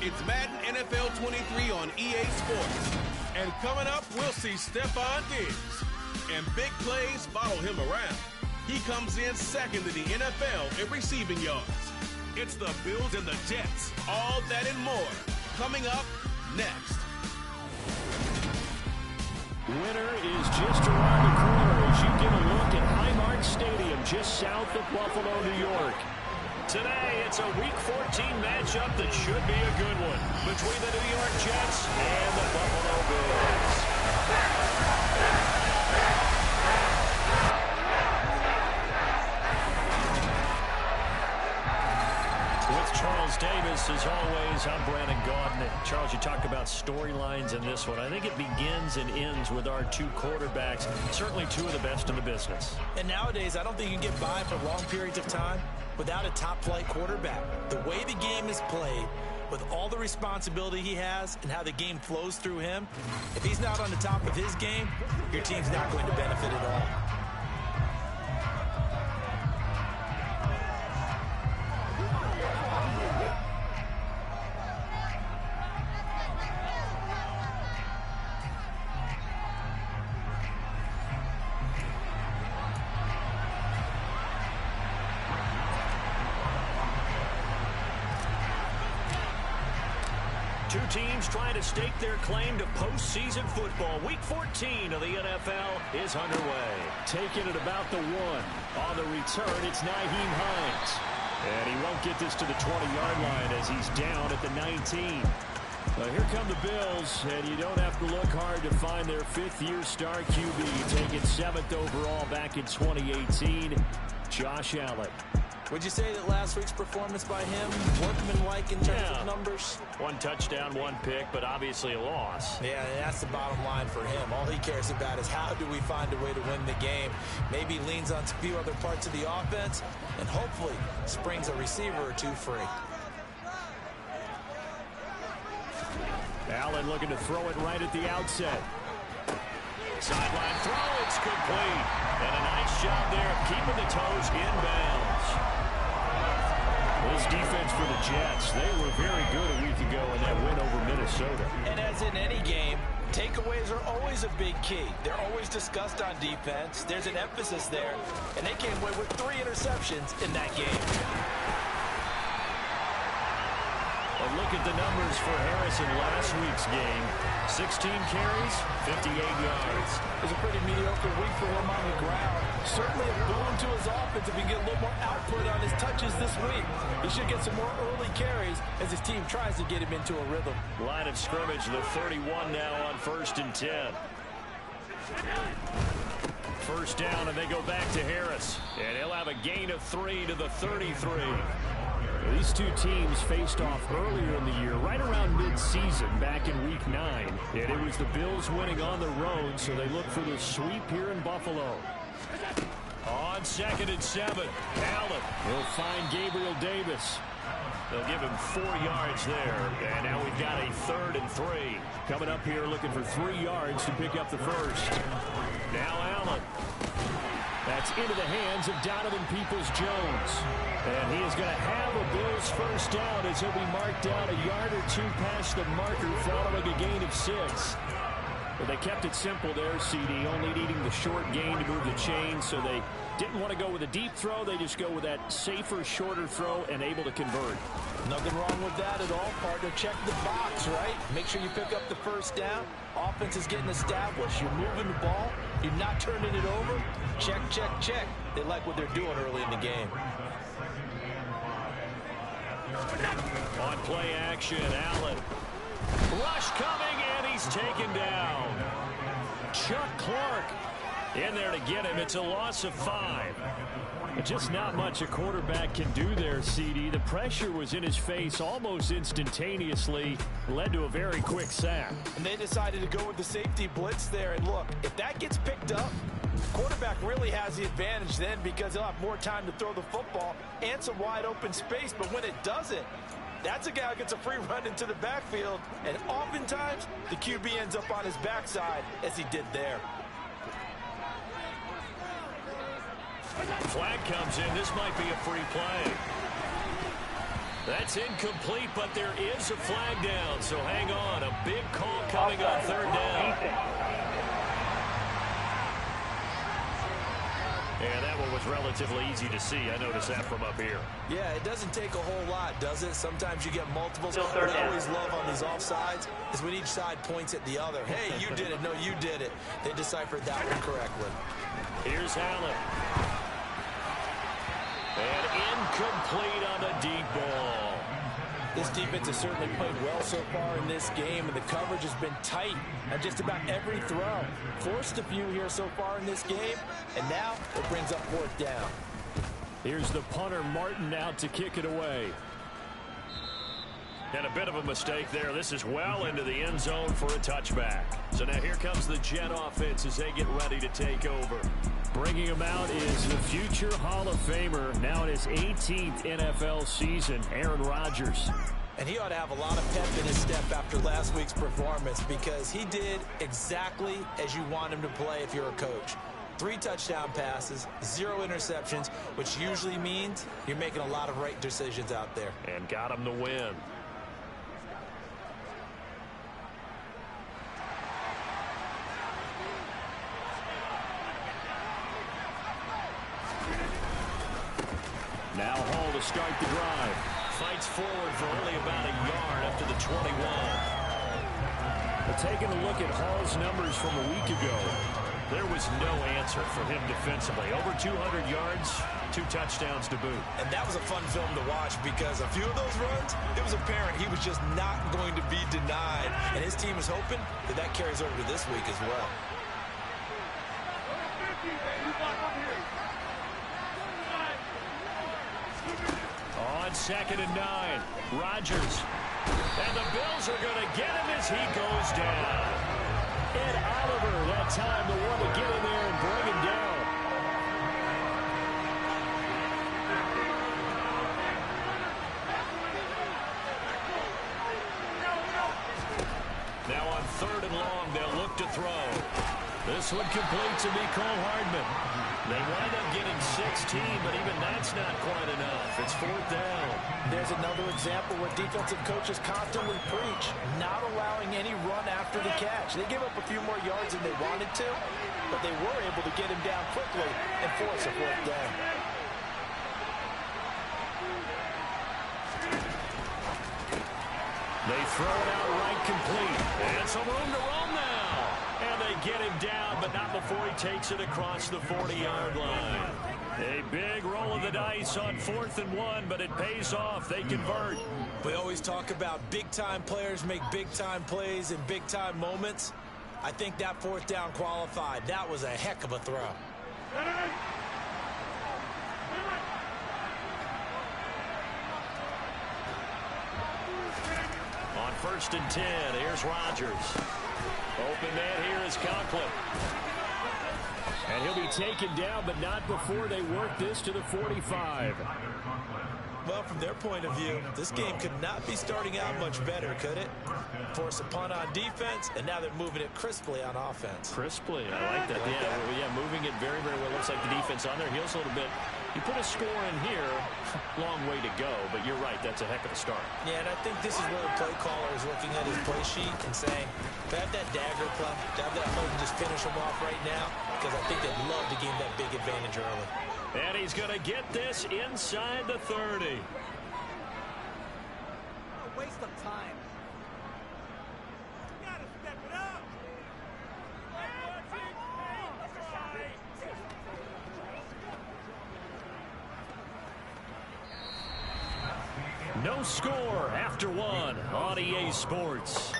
It's Madden NFL 23 on EA Sports. And coming up, we'll see Stephon Diggs. And big plays follow him around. He comes in second in the NFL in receiving yards. It's the Bills and the Jets. All that and more coming up next. Winter is just around the corner as you get a look at Highmark Stadium just south of Buffalo, New York. Today, it's a Week 14 matchup that should be a good one between the New York Jets and the Buffalo Bills. With Charles Davis, as always, I'm Brandon Gaudin. Charles, you talked about storylines in this one. I think it begins and ends with our two quarterbacks, certainly two of the best in the business. And nowadays, I don't think you can get by for long periods of time without a top-flight quarterback. The way the game is played, with all the responsibility he has and how the game flows through him, if he's not on the top of his game, your team's not going to benefit at all. Two teams trying to stake their claim to postseason football. Week 14 of the NFL is underway. Taking it about the one. On the return, it's Nyheim Hines. And he won't get this to the 20-yard line as he's down at the 19. Well, here come the Bills, and you don't have to look hard to find their fifth-year star QB, taken 7th overall back in 2018, Josh Allen. Would you say that last week's performance by him, workmanlike in terms of numbers? One touchdown, one pick, but obviously a loss. Yeah, that's the bottom line for him. All he cares about is how do we find a way to win the game. Maybe leans on a few other parts of the offense, and hopefully springs a receiver or two free. Allen looking to throw it right at the outset. Sideline throw, it's complete. And a nice job there of keeping the toes inbounds. This defense for the Jets, they were very good a week ago in that win over Minnesota. And as in any game, takeaways are always a big key. They're always discussed on defense. There's an emphasis there. And they came away with 3 interceptions in that game. And look at the numbers for Harris in last week's game. 16 carries, 58 yards. It was a pretty mediocre week for him on the ground. Certainly a boon to his offense if he can get a little more output on his touches this week. He should get some more early carries as his team tries to get him into a rhythm. Line of scrimmage, the 31 now on 1st and 10. First down, and they go back to Harris. And he'll have a gain of 3 to the 33. These two teams faced off earlier in the year, right around mid-season, back in Week 9. And it was the Bills winning on the road, so they look for the sweep here in Buffalo. On 2nd and 7, Allen will find Gabriel Davis. They'll give him 4 yards there. And now we've got a 3rd and 3. Coming up here looking for 3 yards to pick up the first. Now Allen. That's into the hands of Donovan Peoples-Jones. And he is going to have a Bills first down as he'll be marked down a yard or 2 past the marker following a gain of 6. But they kept it simple there, CD, only needing the short gain to move the chain, so they didn't want to go with a deep throw. They just go with that safer, shorter throw and able to convert. Nothing wrong with that at all, partner. Check the box, right? Make sure you pick up the first down. Offense is getting established. You're moving the ball. You're not turning it over. Check, check, check. They like what they're doing early in the game. On play action, Allen. Rush coming, and he's taken down. Chuck Clark in there to get him. It's a loss of 5. But just not much a quarterback can do there, CD. The pressure was in his face almost instantaneously. Led to a very quick sack. And they decided to go with the safety blitz there. And look, if that gets picked up, quarterback really has the advantage then because he'll have more time to throw the football and some wide open space. But when it doesn't, that's a guy who gets a free run into the backfield. And oftentimes, the QB ends up on his backside as he did there. Flag comes in. This might be a free play. That's incomplete, but there is a flag down, so hang on. A big call coming on third down. Yeah, that one was relatively easy to see. I noticed that from up here. Yeah, it doesn't take a whole lot, does it? Sometimes you get multiples. What I always love on these offsides is when each side points at the other. Hey, you did it. No, you did it. They deciphered that one correctly. Here's Allen. And incomplete on the deep ball. This defense has certainly played well so far in this game, and the coverage has been tight on just about every throw. Forced a few here so far in this game, and now it brings up fourth down. Here's the punter, Martin, out to kick it away. And a bit of a mistake there. This is well into the end zone for a touchback. So now here comes the Jet offense as they get ready to take over. Bringing him out is the future Hall of Famer, now in his 18th NFL season, Aaron Rodgers. And he ought to have a lot of pep in his step after last week's performance, because he did exactly as you want him to play if you're a coach. 3 touchdown passes, 0 interceptions, which usually means you're making a lot of right decisions out there. And got him the win. Now Hall to start the drive. Fights forward for only about a yard up to the 21. But taking a look at Hall's numbers from a week ago, there was no answer for him defensively. Over 200 yards, 2 touchdowns to boot. And that was a fun film to watch, because a few of those runs, it was apparent he was just not going to be denied. And his team is hoping that that carries over to this week as well. On 2nd and 9, Rodgers. And the Bills are going to get him as he goes down. Ed Oliver, that time, the one to get in there and bring him down. Now on 3rd and long, they'll look to throw. This one complete to Mecole Hardman. They wind up getting 16, but even that's not quite enough. It's 4th down. There's another example where defensive coaches constantly preach, not allowing any run after the catch. They gave up a few more yards than they wanted to, but they were able to get him down quickly and force a 4th down. They throw it out right complete. And some room to roam now. And they get him down, but not before he takes it across the 40-yard line. A big roll of the dice on 4th and 1, but it pays off. They convert. We always talk about big-time players make big-time plays in big-time moments. I think that 4th down qualified. That was a heck of a throw. On 1st and 10, here's Rodgers. Open man here is Conklin. And he'll be taken down, but not before they work this to the 45. Well, from their point of view, this game could not be starting out much better, could it? Force a punt on defense, and now they're moving it crisply on offense. Crisply, I like that. Yeah, moving it very, very well. Looks like the defense on their heels a little bit. You put a score in here, long way to go, but you're right, that's a heck of a start. Yeah, and I think this is where the play caller is looking at his play sheet and saying, to have that dagger play, to have that hook and just finish him off right now, because I think they'd love to gain that big advantage early. And he's going to get this inside the 30. A waste of time. You gotta step it up. No score after 1 on EA Sports.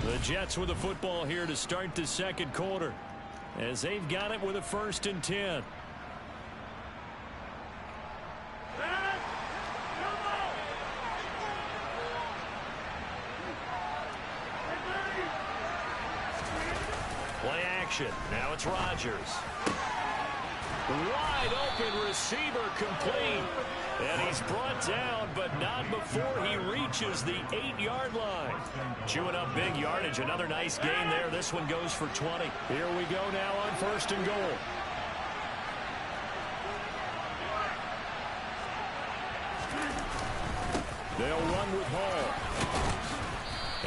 The Jets with the football here to start the 2nd quarter, as they've got it with a 1st and 10. Play action. Now it's Rodgers. Wide open receiver complete. And he's brought down, but not before he reaches the 8-yard line. Chewing up big yardage. Another nice gain there. This one goes for 20. Here we go now on 1st and goal. They'll run with Hall.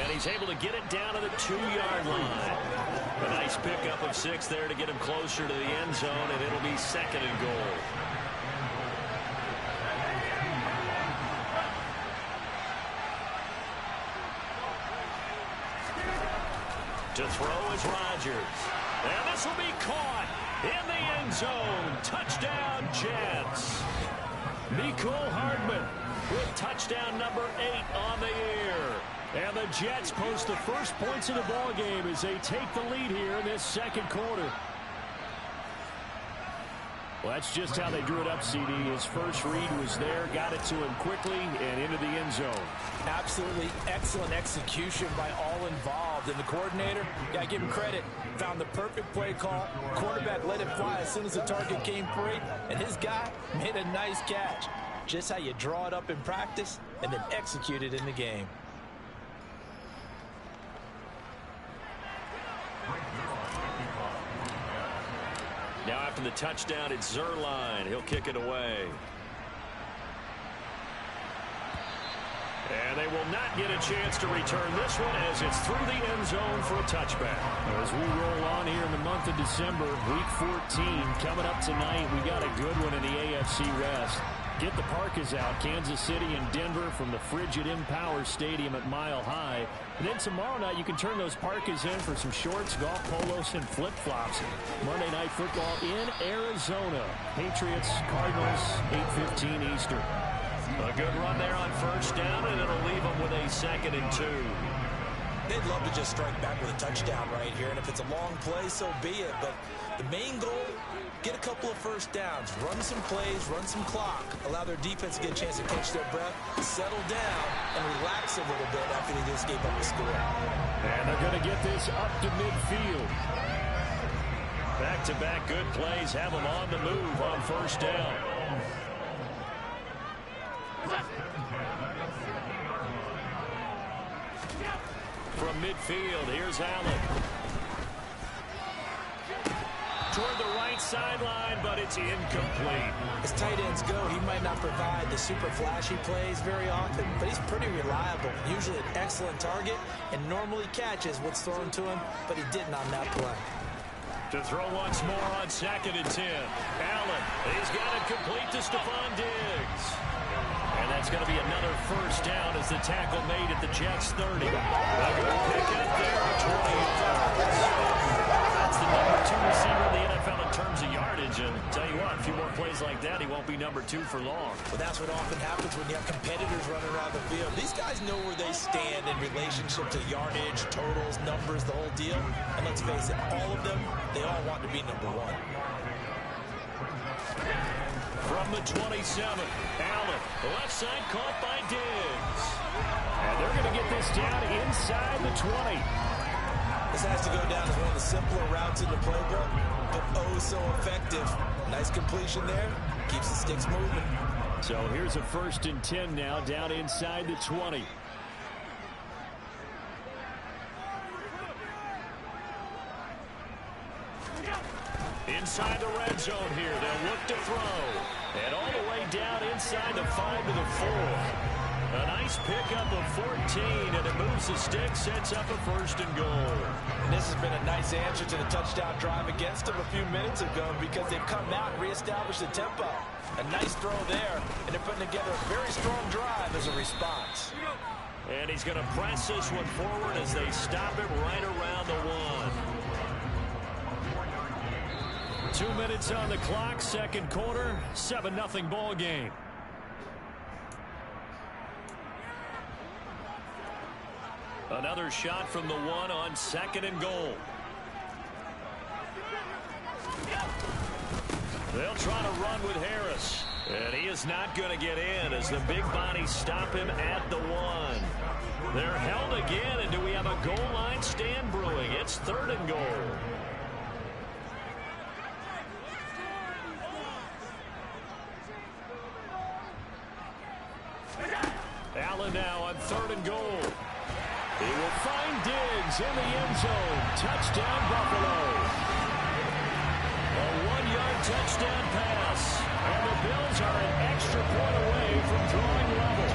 And he's able to get it down to the 2-yard line. A nice pickup of 6 there to get him closer to the end zone, and it'll be 2nd and goal. To throw is Rodgers. And this will be caught in the end zone. Touchdown, Jets. Mecole Hardman with touchdown number 8 on the year. And the Jets post the first points of the ball game as they take the lead here in this second quarter. Well, that's just how they drew it up, CD. His first read was there, got it to him quickly, and into the end zone. Absolutely excellent execution by all involved. And the coordinator, got to give him credit, found the perfect play call. Quarterback let it fly as soon as the target came free, and his guy made a nice catch. Just how you draw it up in practice and then execute it in the game. Now after the touchdown, it's Zuerlein. He'll kick it away. And they will not get a chance to return this one as it's through the end zone for a touchback. As we roll on here in the month of December, Week 14 coming up tonight, we got a good one in the AFC West. Get the Parkas out, Kansas City and Denver from the frigid Empower Stadium at Mile High. And then tomorrow night you can turn those Parkas in for some shorts, golf polos, and flip-flops. Monday Night Football in Arizona. Patriots, Cardinals, 8:15 Eastern. A good run there on first down, and it'll leave them with a 2nd and 2. They'd love to just strike back with a touchdown right here, and if it's a long play, so be it. But the main goal, get a couple of first downs, run some plays, run some clock, allow their defense to get a chance to catch their breath, settle down, and relax a little bit after they just gave up a score. And they're going to get this up to midfield. Back-to-back good plays have them on the move on first down. From midfield, here's Allen. Toward the right sideline, but it's incomplete. As tight ends go, he might not provide the super flashy plays very often, but he's pretty reliable. Usually an excellent target and normally catches what's thrown to him, but he didn't on that play. To throw once more on 2nd and 10. Allen, he's got it complete to Stephon Diggs. And that's going to be another first down as the tackle made at the Jets 30. A good pickup there at 20 yards. That's the number 2 receiver in the NFL in terms of yardage. And tell you what, a few more plays like that, he won't be number 2 for long. But that's what often happens when you have competitors running around the field. These guys know where they stand in relationship to yardage, totals, numbers, the whole deal. And let's face it, all of them, they all want to be number 1. From the 27, Allen, left side caught by Diggs. And they're going to get this down inside the 20. This has to go down as one of the simpler routes in the playbook, but oh so effective. Nice completion there, keeps the sticks moving. So here's a 1st and 10 now, down inside the 20. Inside the red zone here, they'll look to throw. And all the way down inside the 5 to the 4. A nice pickup of 14, and it moves the stick, sets up a 1st and goal. And this has been a nice answer to the touchdown drive against them a few minutes ago because they've come out and reestablished the tempo. A nice throw there, and they're putting together a very strong drive as a response. And he's going to press this one forward as they stop him right around the 1. 2 minutes on the clock, second quarter, 7-0 ball game. Another shot from the 1 on 2nd and goal. They'll try to run with Harris. And he is not going to get in as the big bodies stop him at the 1. They're held again, and do we have a goal line stand brewing? It's 3rd and goal. Allen now on 3rd and goal. He will find Diggs in the end zone. Touchdown, Buffalo. A 1-yard touchdown pass. And the Bills are an extra point away from drawing level.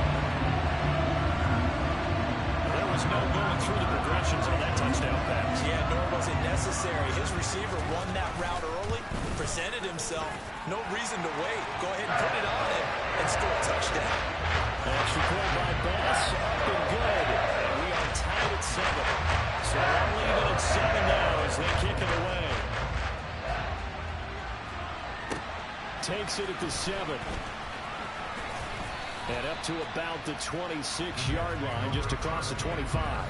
was no going through the progressions on that touchdown pass. Yeah, nor was it necessary. His receiver won that route early, presented himself. No reason to wait. Go ahead and put it on him and score a touchdown. Extra point by Bass. Up and good. And we are tied at 7. So I'm leaving at 7 now as they kick it away. Takes it at the 7. And up to about the 26-yard line, just across the 25.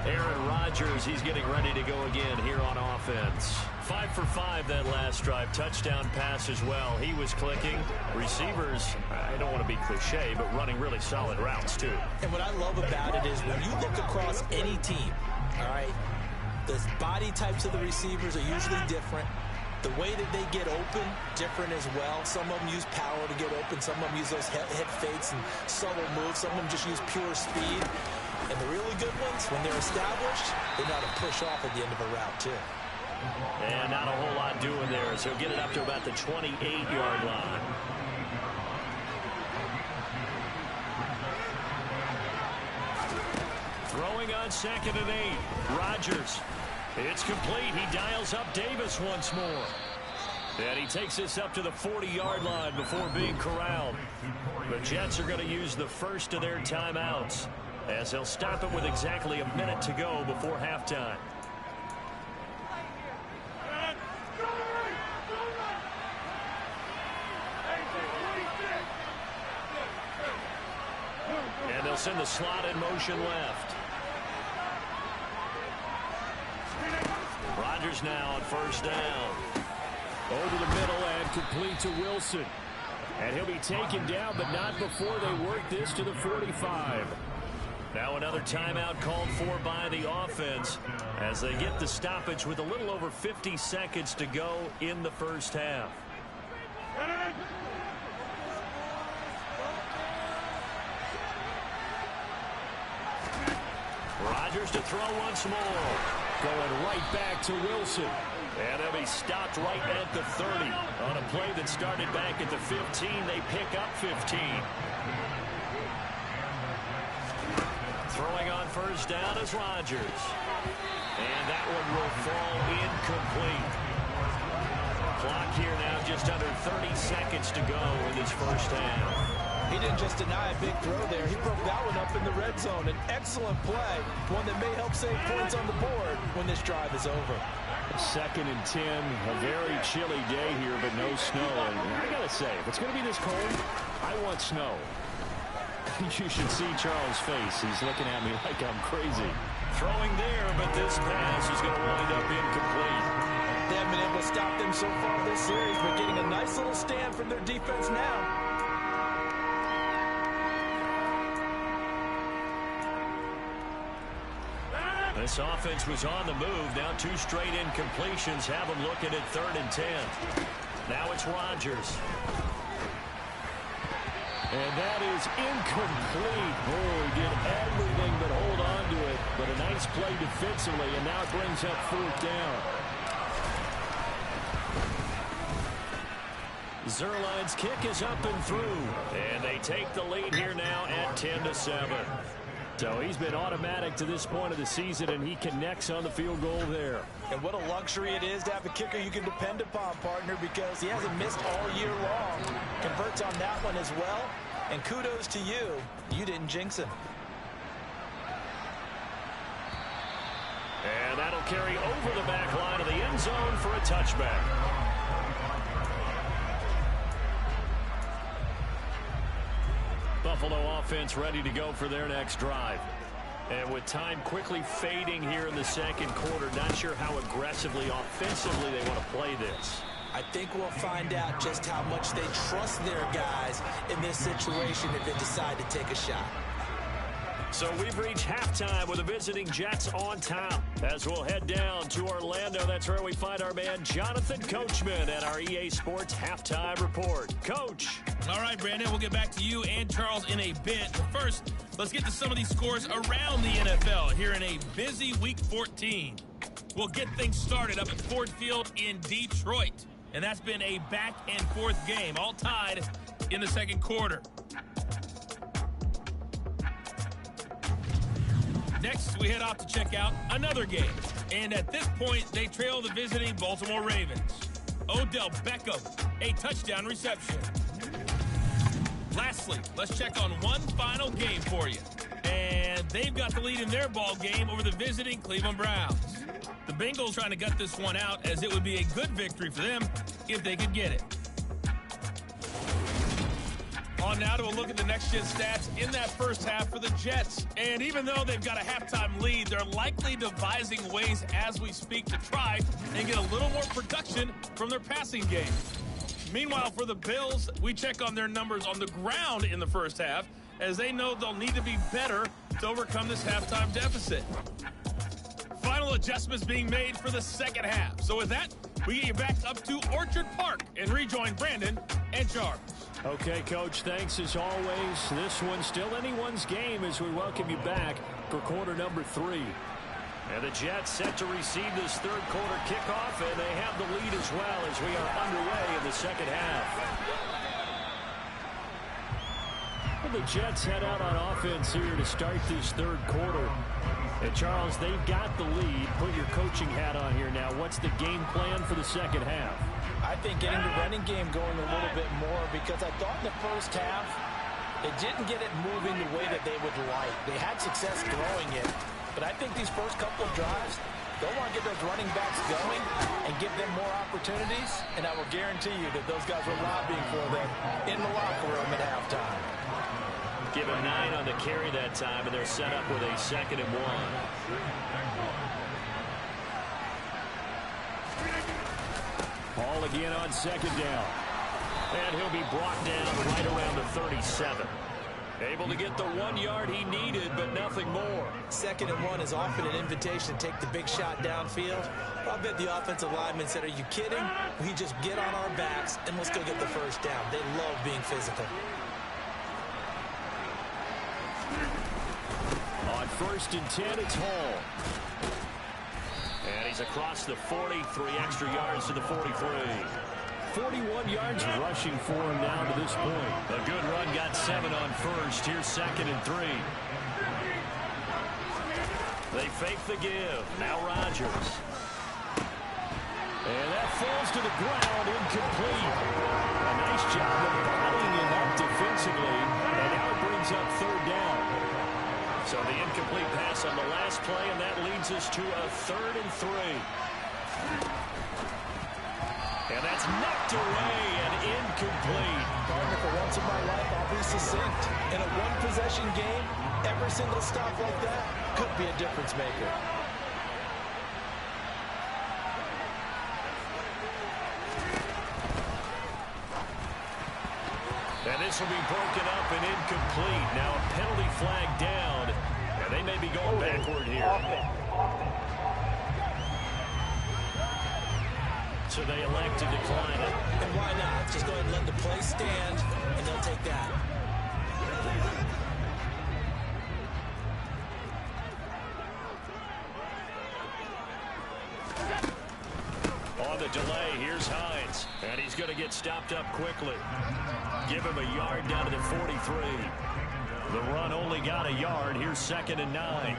Aaron Rodgers, he's getting ready to go again here on offense. 5 for 5 that last drive. Touchdown pass as well. He was clicking. Receivers, I don't want to be cliche, but running really solid routes, too. And what I love about it is when you look across any team, all right, the body types of the receivers are usually different. The way that they get open, different as well. Some of them use power to get open. Some of them use those head fakes and subtle moves. Some of them just use pure speed. And the really good ones, when they're established, they know how to push off at the end of a route, too. And not a whole lot doing there, so get it up to about the 28-yard line. Throwing on 2nd and 8. Rodgers. It's complete. He dials up Davis once more. And he takes this up to the 40-yard line before being corralled. The Jets are going to use the first of their timeouts as they'll stop it with exactly a minute to go before halftime. And they'll send the slot in motion left. Rodgers now on first down. Over the middle and complete to Wilson. And he'll be taken down, but not before they work this to the 45. Now another timeout called for by the offense as they get the stoppage with a little over 50 seconds to go in the first half. Rodgers to throw once more. Going right back to Wilson. And they'll be stopped right at the 30. On a play that started back at the 15, they pick up 15. Throwing on first down is Rodgers. And that one will fall incomplete. Clock here now just under 30 seconds to go in this first half. He didn't just deny a big throw there. He broke that one up in the red zone. An excellent play. One that may help save points on the board when this drive is over. 2nd and 10. A very chilly day here, but no snow. And I got to say, if it's going to be this cold, I want snow. You should see Charles' face. He's looking at me like I'm crazy. Throwing there, but this pass is going to wind up incomplete. They haven't been able to stop them so far this series, but getting a nice little stand from their defense now. This offense was on the move. Now 2 straight incompletions have them looking at 3rd and 10. Now it's Rodgers. And that is incomplete. Oh, he did everything but hold on to it. But a nice play defensively, and now it brings up 4th down. Zerline's kick is up and through. And they take the lead here now at 10-7. So he's been automatic to this point of the season, and he connects on the field goal there. And what a luxury it is to have a kicker you can depend upon, partner, because he hasn't missed all year long. Converts on that one as well. And kudos to you. You didn't jinx him. And that'll carry over the back line of the end zone for a touchback. Buffalo offense ready to go for their next drive. And with time quickly fading here in the second quarter, not sure how aggressively, offensively they want to play this. I think we'll find out just how much they trust their guys in this situation if they decide to take a shot. So we've reached halftime with the visiting Jets on top. As we'll head down to Orlando, that's where we find our man Jonathan Coachman at our EA Sports Halftime Report. Coach. All right, Brandon, we'll get back to you and Charles in a bit. But first, let's get to some of these scores around the NFL here in a busy Week 14. We'll get things started up at Ford Field in Detroit. And that's been a back-and-forth game, all tied in the second quarter. Next, we head off to check out another game. And at this point, they trail the visiting Baltimore Ravens. Odell Beckham, a touchdown reception. Lastly, let's check on one final game for you. And they've got the lead in their ball game over the visiting Cleveland Browns. The Bengals trying to gut this one out, as it would be a good victory for them if they could get it. On now to a look at the next-gen stats in that first half for the Jets. And even though they've got a halftime lead, they're likely devising ways as we speak to try and get a little more production from their passing game. Meanwhile, for the Bills, we check on their numbers on the ground in the first half, as they know they'll need to be better to overcome this halftime deficit. Final adjustments being made for the second half. So with that, we get you back up to Orchard Park and rejoin Brandon and Charles. Okay, Coach, thanks as always. This one's still anyone's game as we welcome you back for quarter number 3. And the Jets set to receive this third quarter kickoff, and they have the lead as well as we are underway in the second half. Well, the Jets head out on offense here to start this third quarter. And Charles, they've got the lead. Put your coaching hat on here now. What's the game plan for the second half? I think getting the running game going a little bit more, because I thought in the first half they didn't get it moving the way that they would like. They had success throwing it, but I think these first couple of drives, they'll want to get those running backs going and give them more opportunities, and I will guarantee you that those guys were lobbying for them in the locker room at halftime. Give him 9 on the carry that time, and they're set up with a 2nd and 1. Ball again on 2nd down. And he'll be brought down right around the 37. Able to get the 1 yard he needed, but nothing more. 2nd and 1 is often an invitation to take the big shot downfield. I bet the offensive lineman said, are you kidding? We just get on our backs and let's go get the first down. They love being physical. On 1st and 10, it's Hall. And he's across the 40, 3 extra yards to the 43. 41 yards rushing for him now to this point. A good run, got 7 on 1st. Here's 2nd and 3. They fake the give. Now Rodgers. And that falls to the ground, incomplete. A nice job of bottling him up defensively. And now it brings up 3rd down. So the incomplete pass on the last play, and that leads us to a 3rd and 3. And that's knocked away and incomplete. Partner, for once in my life, I'll be succinct. In a one-possession game, every single stop like that could be a difference maker. And this will be broken up and incomplete. Now a penalty flag down, and they may be going backward here. So they elect to decline it. And why not? Just go ahead and let the play stand, and they'll take that. On the delay, here's Hines. And he's going to get stopped up quickly. Give him a yard down to the 43. The run only got a yard. Here's 2nd and 9.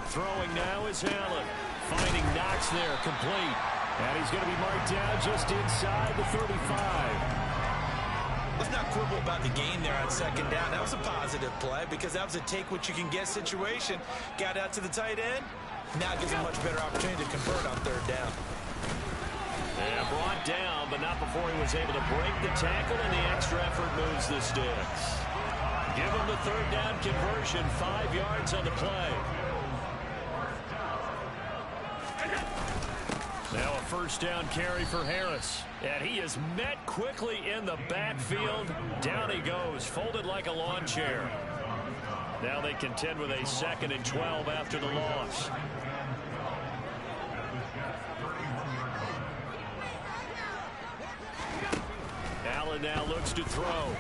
Throwing now is Allen. Finding Knox there, complete. And he's going to be marked down just inside the 35. Let's not quibble about the gain there on 2nd down. That was a positive play because that was a take-what-you-can-get situation. Got out to the tight end. Now gives him a much better opportunity to convert on 3rd down. And brought down, but not before he was able to break the tackle, and the extra effort moves the sticks. Give him the 3rd down conversion, 5 yards on the play. Now a 1st down carry for Harris. And he is met quickly in the backfield. Down he goes, folded like a lawn chair. Now they contend with a 2nd and 12 after the loss. Allen now looks to throw.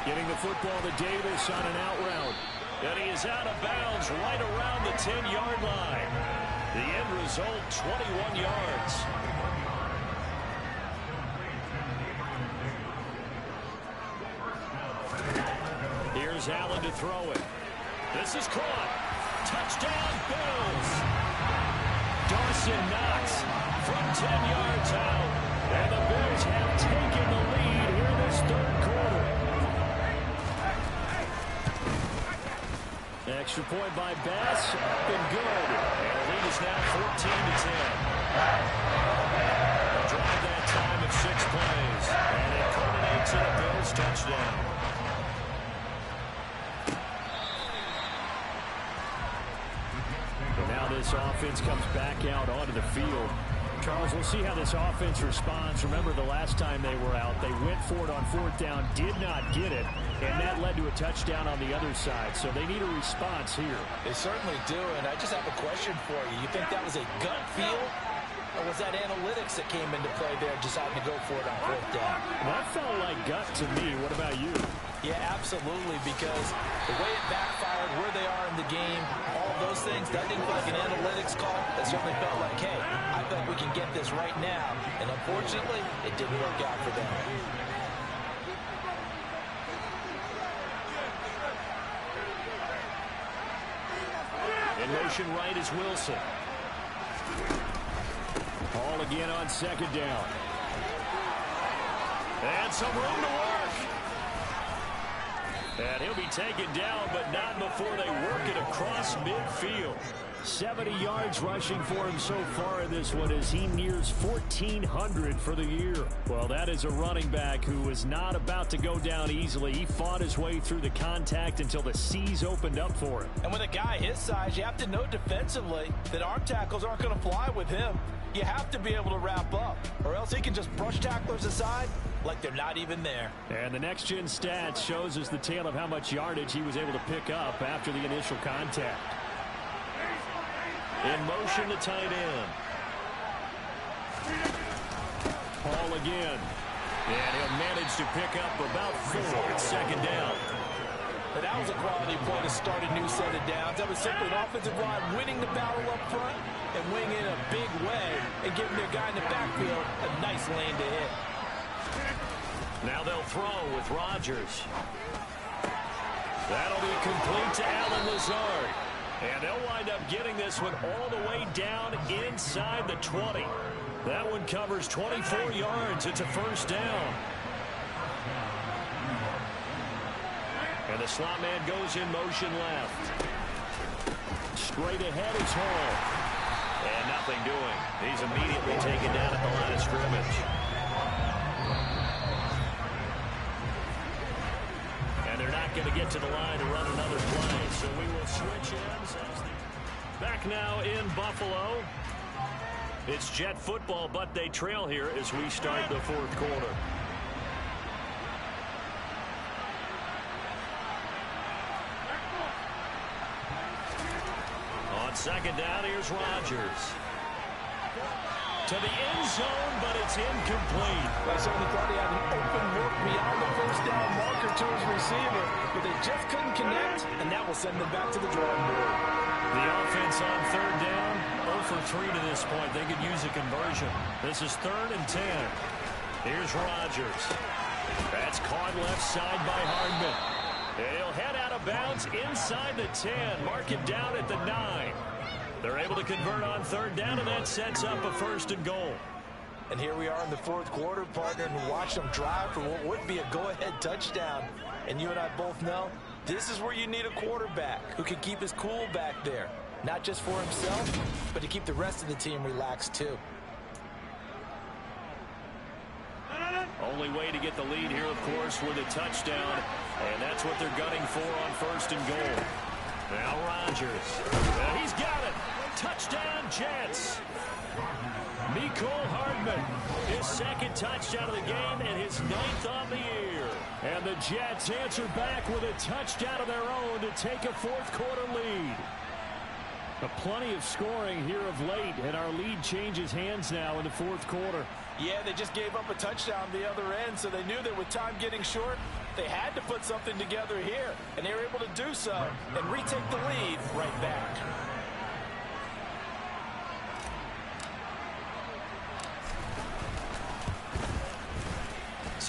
Getting the football to Davis on an out route. And he is out of bounds right around the 10-yard line. The end result, 21 yards. to throw it. This is caught. Touchdown, Bills. Dawson Knox from 10 yards out. And the Bills have taken the lead here in this third quarter. Extra point by Bass. Up and good. And the lead is now 14-10. They'll drive that time of 6 plays. And it culminates in a Bills touchdown. And now this offense comes back out onto the field. Charles, we'll see how this offense responds. Remember the last time they were out, they went for it on 4th down, did not get it, and that led to a touchdown on the other side. So they need a response here. They certainly do, and I just have a question for you. You think that was a gut feel, or was that analytics that came into play there, deciding to go for it on 4th down? That felt like gut to me. What about you? Yeah, absolutely, because the way it backfired, where they are in the game, all of those things, that didn't feel like an analytics call. It certainly felt like, hey, I feel like we can get this right now. And unfortunately, it didn't work out for them. In motion right is Wilson. Ball again on 2nd down. And some room to work. And he'll be taken down, but not before they work it across midfield. 70 yards rushing for him so far in this one as he nears 1,400 for the year. Well, that is a running back who is not about to go down easily. He fought his way through the contact until the seas opened up for him. And with a guy his size, you have to know defensively that arm tackles aren't going to fly with him. You have to be able to wrap up, or else he can just brush tacklers aside like they're not even there. And the next-gen stats shows us the tale of how much yardage he was able to pick up after the initial contact. In motion to tight end. Paul again. And he'll manage to pick up about 4 at 2nd down. But that was a quality play to start a new set of downs. That was simply an offensive line winning the battle up front and winning in a big way and giving their guy in the backfield a nice lane to hit. Now they'll throw with Rodgers. That'll be complete to Allen Lazard. And they'll wind up getting this one all the way down inside the 20. That one covers 24 yards. It's a 1st down. And the slot man goes in motion left. Straight ahead is Hall. And nothing doing. He's immediately taken down at the line of scrimmage. And they're not going to get to the line to run another play. So we will switch ends. Back now in Buffalo. It's Jet football, but they trail here as we start the 4th quarter. On 2nd down, here's Rodgers. To the end zone, but it's incomplete. I certainly thought he had an open look beyond the 1st down marker to his receiver, but they just couldn't connect, and that will send them back to the drawing board. The offense on 3rd down, 0 for 3 to this point. They could use a conversion. This is 3rd and 10. Here's Rodgers. That's caught left side by Hardman. And he'll head out of bounds inside the 10. Mark him down at the 9. They're able to convert on 3rd down, and that sets up a 1st and goal. And here we are in the 4th quarter, partner, and watch them drive for what would be a go-ahead touchdown. And you and I both know this is where you need a quarterback who can keep his cool back there. Not just for himself, but to keep the rest of the team relaxed too. Only way to get the lead here, of course, with a touchdown. And that's what they're gunning for on 1st and goal. Now Rodgers. And he's got it. Touchdown, Jets. Mecole Hardman, his 2nd touchdown of the game and his 9th on the year. And the Jets answer back with a touchdown of their own to take a 4th quarter lead. Plenty of scoring here of late, and our lead changes hands now in the 4th quarter. Yeah, they just gave up a touchdown the other end, so they knew that with time getting short, they had to put something together here, and they were able to do so and retake the lead right back.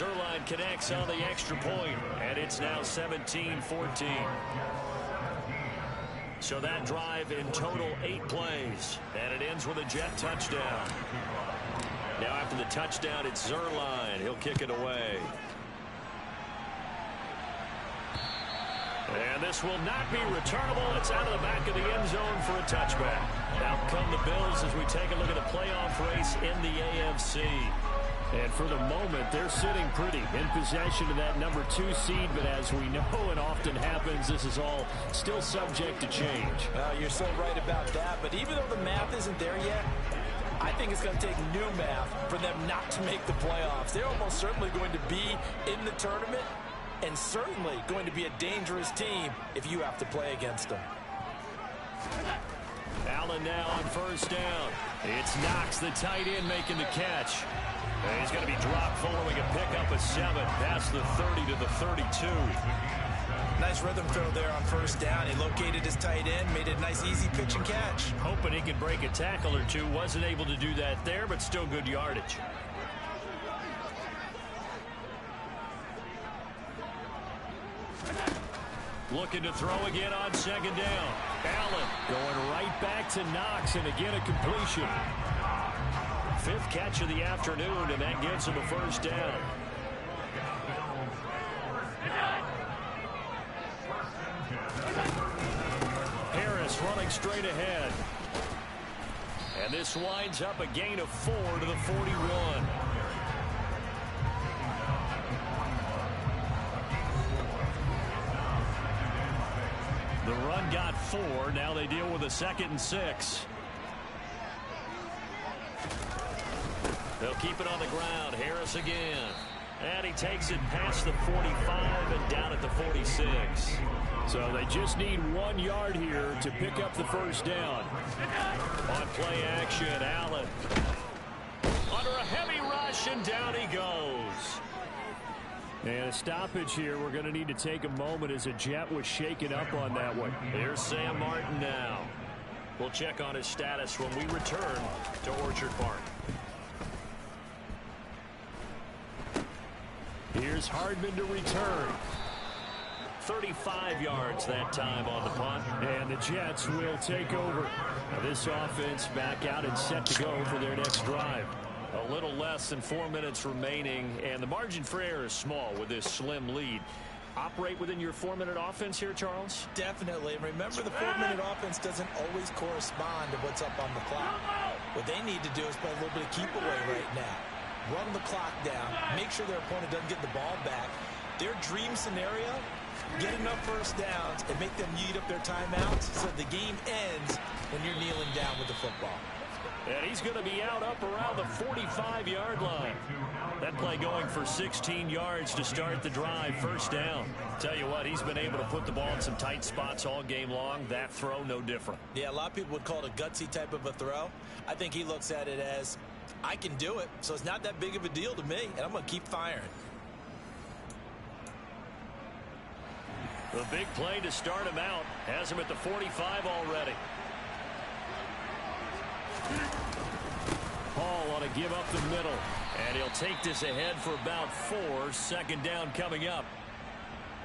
Zerline connects on the extra point, and it's now 17-14. So that drive in total 8 plays, and it ends with a Jet touchdown. Now after the touchdown, it's Zerline. He'll kick it away. And this will not be returnable. It's out of the back of the end zone for a touchback. Out come the Bills as we take a look at the playoff race in the AFC. And for the moment, they're sitting pretty in possession of that number 2 seed. But as we know and often happens, this is all still subject to change. You're so right about that. But even though the math isn't there yet, I think it's going to take new math for them not to make the playoffs. They're almost certainly going to be in the tournament and certainly going to be a dangerous team if you have to play against them. Allen now on first down. It's Knox, the tight end, making the catch. And he's going to be dropped following a pickup of 7 past the 30 to the 32. Nice rhythm throw there on first down. He located his tight end, made a nice easy pitch and catch. Hoping he could break a tackle or two. Wasn't able to do that there, but still good yardage. Looking to throw again on second down. Allen going right back to Knox, and again a completion. 5th catch of the afternoon, and that gives him a first down. Harris running straight ahead. And this winds up a gain of 4 to the 41. The run got 4. Now they deal with a 2nd and 6. They'll keep it on the ground. Harris again. And he takes it past the 45 and down at the 46. So they just need 1 yard here to pick up the first down. On play action, Allen. Under a heavy rush, and down he goes. And a stoppage here. We're going to need to take a moment as a Jet was shaken up on that one. Here's Sam Martin now. We'll check on his status when we return to Orchard Park. Here's Hardman to return. 35 yards that time on the punt. And the Jets will take over. Now this offense back out and set to go for their next drive. A little less than 4 minutes remaining, and the margin for error is small with this slim lead. Operate within your 4-minute offense here, Charles? Definitely. And remember, the 4-minute offense doesn't always correspond to what's up on the clock. What they need to do is play a little bit of keep away right now. Run the clock down. Make sure their opponent doesn't get the ball back. Their dream scenario, get enough first downs and make them eat up their timeouts so the game ends when you're kneeling down with the football. And he's going to be out up around the 45-yard line. That play going for 16 yards to start the drive. First down. Tell you what, he's been able to put the ball in some tight spots all game long. That throw, no different. Yeah, a lot of people would call it a gutsy type of a throw. I think he looks at it as, I can do it, so it's not that big of a deal to me, and I'm going to keep firing. The big play to start him out has him at the 45 already. Hall ought to give up the middle, and he'll take this ahead for about 4. Second down coming up.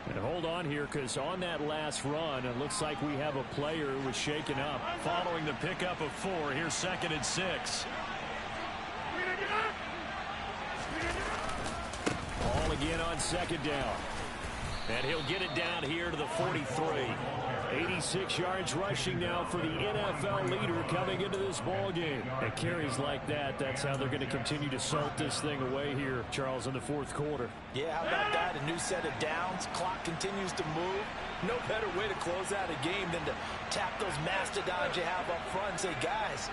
And hold on here, because on that last run, it looks like we have a player who was shaken up. Following the pickup of 4, here's 2nd and 6. Hall again on second down. And he'll get it down here to the 43. 86 yards rushing now for the NFL leader coming into this ball game. And carries like that, that's how they're going to continue to salt this thing away here, Charles, in the 4th quarter. Yeah, how about that? A new set of downs. Clock continues to move. No better way to close out a game than to tap those mastodons you have up front and say, guys,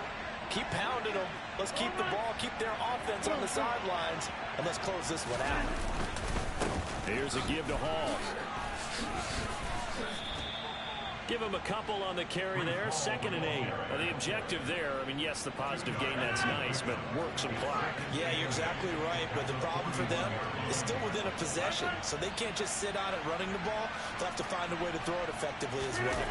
keep pounding them. Let's keep the ball, keep their offense on the sidelines, and let's close this one out. Here's a give to Hall. Give him a couple on the carry there. 2nd and 8. Now the objective there, I mean, yes, the positive gain, that's nice, but work some clock. Yeah, you're exactly right, but the problem for them is still within a possession, so they can't just sit on it running the ball. They'll have to find a way to throw it effectively as well.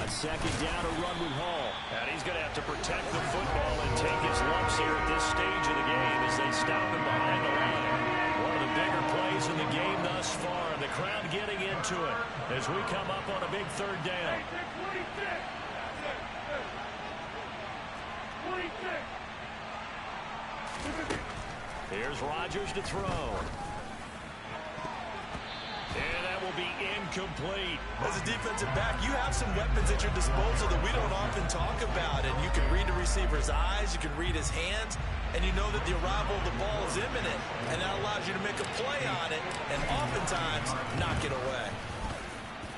On second down, a run with Hall. And he's going to have to protect the football and take his lumps here at this stage of the game as they stop him behind the line. One of the bigger plays in the game thus far. The crowd getting into it as we come up on a big third down. Here's Rodgers to throw. And that will be incomplete. As a defensive back, you have some weapons at your disposal that we don't often talk about. And you can read the receiver's eyes, you can read his hands, and you know that the arrival of the ball is imminent. And that allows you to make a play on it and oftentimes knock it away.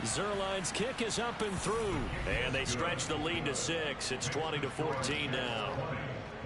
Zerline's kick is up and through. And they stretch the lead to 6. It's 20-14 now.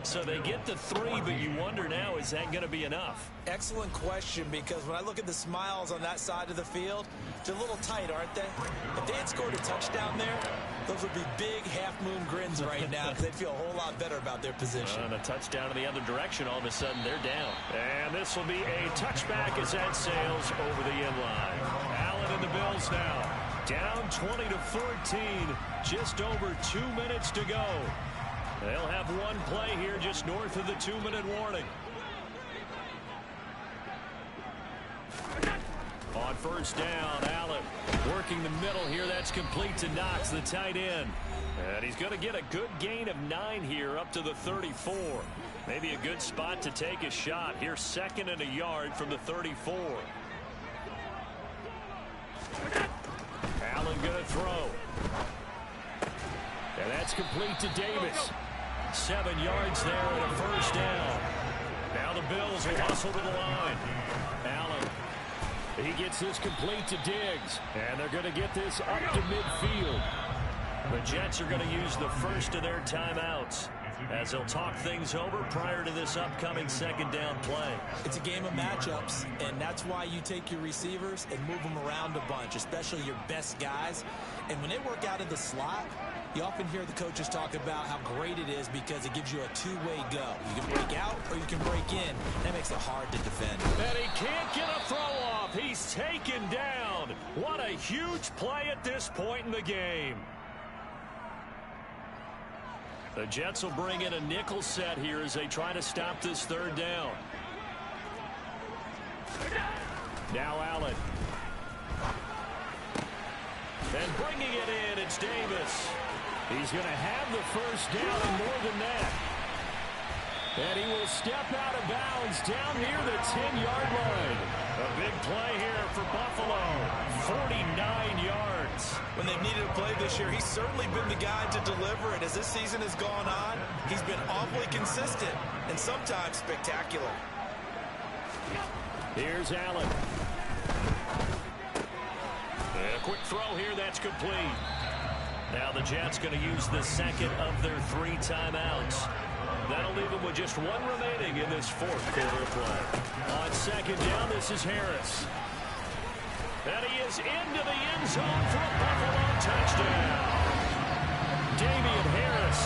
So they get the 3, but you wonder now, is that going to be enough? Excellent question, because when I look at the smiles on that side of the field, they're a little tight, aren't they? If they had scored a touchdown there, those would be big half-moon grins right now because they'd feel a whole lot better about their position. And a touchdown in the other direction, all of a sudden they're down. And this will be a touchback as that sails over the end line. Allen and the Bills now. Down 20-14, just over 2 minutes to go. They'll have one play here just north of the 2-minute warning. On first down, Allen working the middle here. That's complete to Knox, the tight end. And he's going to get a good gain of 9 here up to the 34. Maybe a good spot to take a shot. Here's 2nd and a yard from the 34. Allen going to throw. And that's complete to Davis. 7 yards there and a first down. Now the Bills will hustle to the line. Allen. He gets this complete to Diggs. And they're going to get this up to midfield. The Jets are going to use the first of their timeouts as they'll talk things over prior to this upcoming 2nd down play. It's a game of matchups, and that's why you take your receivers and move them around a bunch, especially your best guys. And when they work out of the slot, you often hear the coaches talk about how great it is because it gives you a two-way go. You can break out or you can break in. That makes it hard to defend. And he can't get a throw off. He's taken down. What a huge play at this point in the game. The Jets will bring in a nickel set here as they try to stop this 3rd down. Now Allen. And bringing it in, it's Davis. He's going to have the first down and more than that. And he will step out of bounds down near the 10-yard line. A big play here for Buffalo. 49 yards. When they've needed a play this year, he's certainly been the guy to deliver it. As this season has gone on, he's been awfully consistent and sometimes spectacular. Here's Allen. And a quick throw here, that's complete. Now the Jets going to use the 2nd of their 3 timeouts. That'll leave them with just 1 remaining in this 4th quarter of play. On 2nd down, this is Harris. And he is into the end zone for a Buffalo touchdown. Damian Harris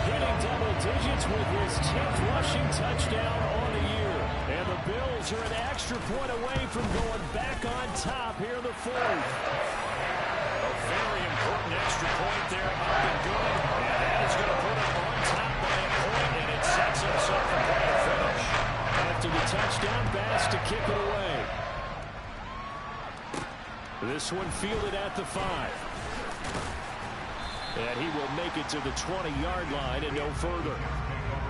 hitting double digits with his 10th rushing touchdown on the year. And the Bills are an extra point away from going back on top here in the 4th. A very important extra point there, up and good. And that is going to put him on top by a point, and it sets us up for quite a finish. After the touchdown, Bass to kick it away. This one fielded at the 5. And he will make it to the 20-yard line and no further.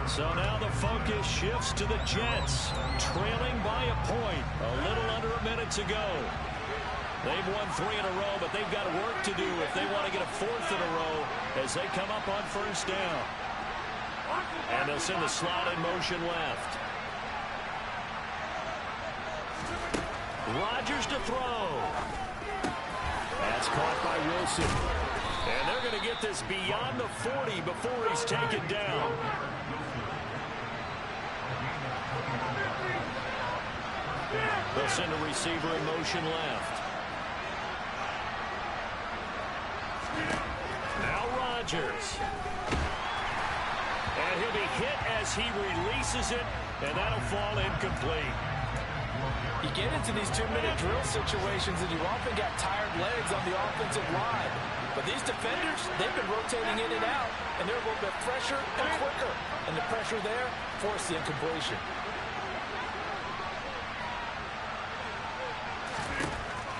So now the focus shifts to the Jets, trailing by a point. A little under a minute to go. They've won 3 in a row, but they've got work to do if they want to get a 4th in a row as they come up on first down. And they'll send the slot in motion left. Rodgers to throw. That's caught by Wilson. And they're going to get this beyond the 40 before he's taken down. They'll send a receiver in motion left. Now Rodgers. And he'll be hit as he releases it, and that'll fall incomplete. You get into these 2-minute drill situations and you often got tired legs on the offensive line. But these defenders, they've been rotating in and out, and they're a little bit fresher and quicker. And the pressure there forced the incompletion.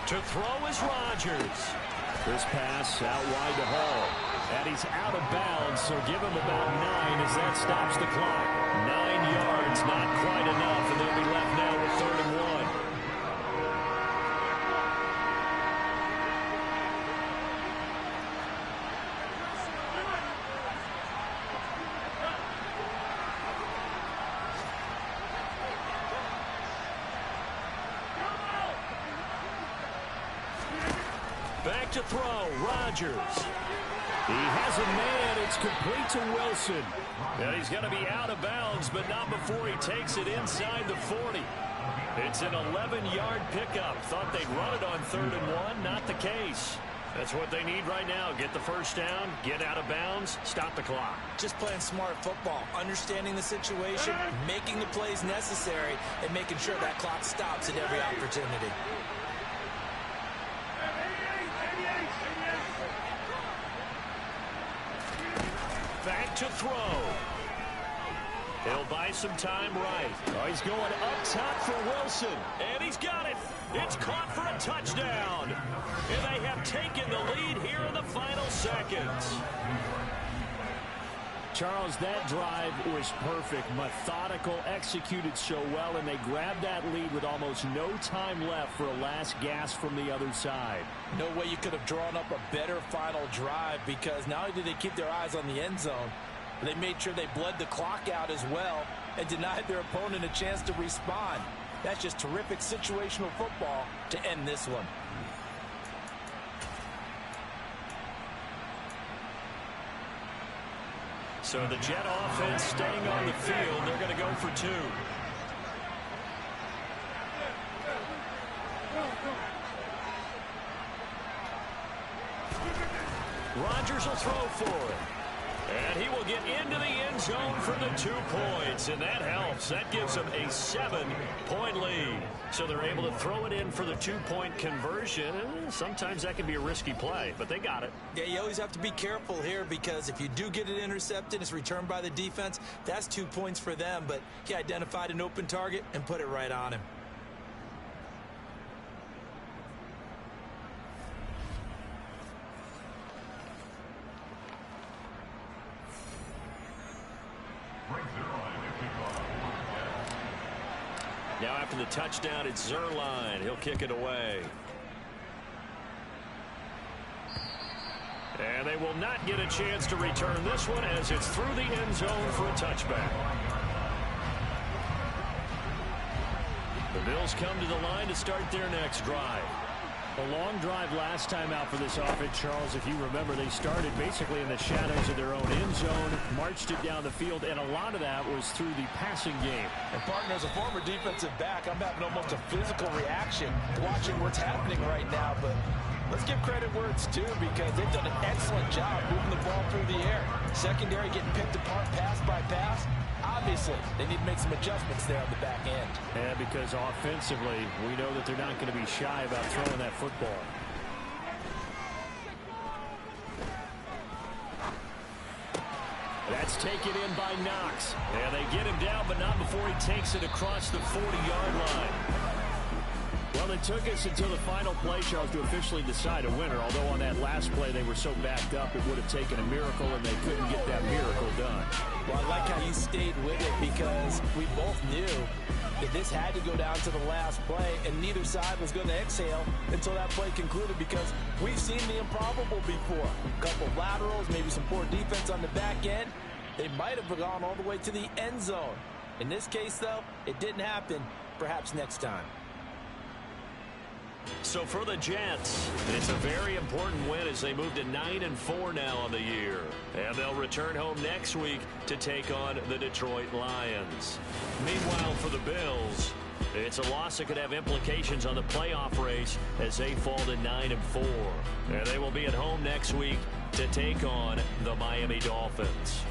To throw is Rodgers. This pass out wide to Hall. And he's out of bounds, so give him about 9 as that stops the clock. 9 yards, not quite enough, and they'll be left now with 3rd and 1. Back to throw, Rodgers. He has a man. It's complete to Wilson. And he's going to be out of bounds, but not before he takes it inside the 40. It's an 11-yard pickup. Thought they'd run it on 3rd and 1. Not the case. That's what they need right now. Get the first down, get out of bounds, stop the clock. Just playing smart football, understanding the situation, making the plays necessary, and making sure that clock stops at every opportunity. Back to throw. He'll buy some time right. Oh, he's going up top for Wilson. And he's got it. It's caught for a touchdown. And they have taken the lead here in the final seconds. Charles, that drive was perfect. Methodical, executed so well, and they grabbed that lead with almost no time left for a last gasp from the other side. No way you could have drawn up a better final drive, because not only did they keep their eyes on the end zone, but they made sure they bled the clock out as well and denied their opponent a chance to respond. That's just terrific situational football to end this one. So the Jet offense staying on the field. They're going to go for 2. Rodgers will throw for it. And he will get into the end zone for the 2 points. And that helps. That gives them a 7-point lead. So they're able to throw it in for the 2-point conversion. Sometimes that can be a risky play, but they got it. Yeah, you always have to be careful here, because if you do get it intercepted, it's returned by the defense. That's 2 points for them, but he identified an open target and put it right on him. Now after the touchdown, it's Zerline. He'll kick it away. And they will not get a chance to return this one, as it's through the end zone for a touchback. The Bills come to the line to start their next drive. A long drive last time out for this offense, Charles. If you remember, they started basically in the shadows of their own end zone, marched it down the field, and a lot of that was through the passing game. And partner, as a former defensive back, I'm having almost a physical reaction watching what's happening right now. But let's give credit where it's due, because they've done an excellent job moving the ball through the air. Secondary getting picked apart pass by pass. Obviously, they need to make some adjustments there on the back end. Yeah, because offensively, we know that they're not going to be shy about throwing that football. That's taken in by Knox. And they get him down, but not before he takes it across the 40-yard line. Well, it took us until the final play, Charles, to officially decide a winner. Although on that last play they were so backed up, it would have taken a miracle, and they couldn't get that miracle done. Well, I like how you stayed with it, because we both knew that this had to go down to the last play, and neither side was going to exhale until that play concluded, because we've seen the improbable before. A couple of laterals, maybe some poor defense on the back end. They might have gone all the way to the end zone. In this case, though, it didn't happen. Perhaps next time. So for the Jets, it's a very important win as they move to 9-4 now on the year. And they'll return home next week to take on the Detroit Lions. Meanwhile, for the Bills, it's a loss that could have implications on the playoff race as they fall to 9-4. And they will be at home next week to take on the Miami Dolphins.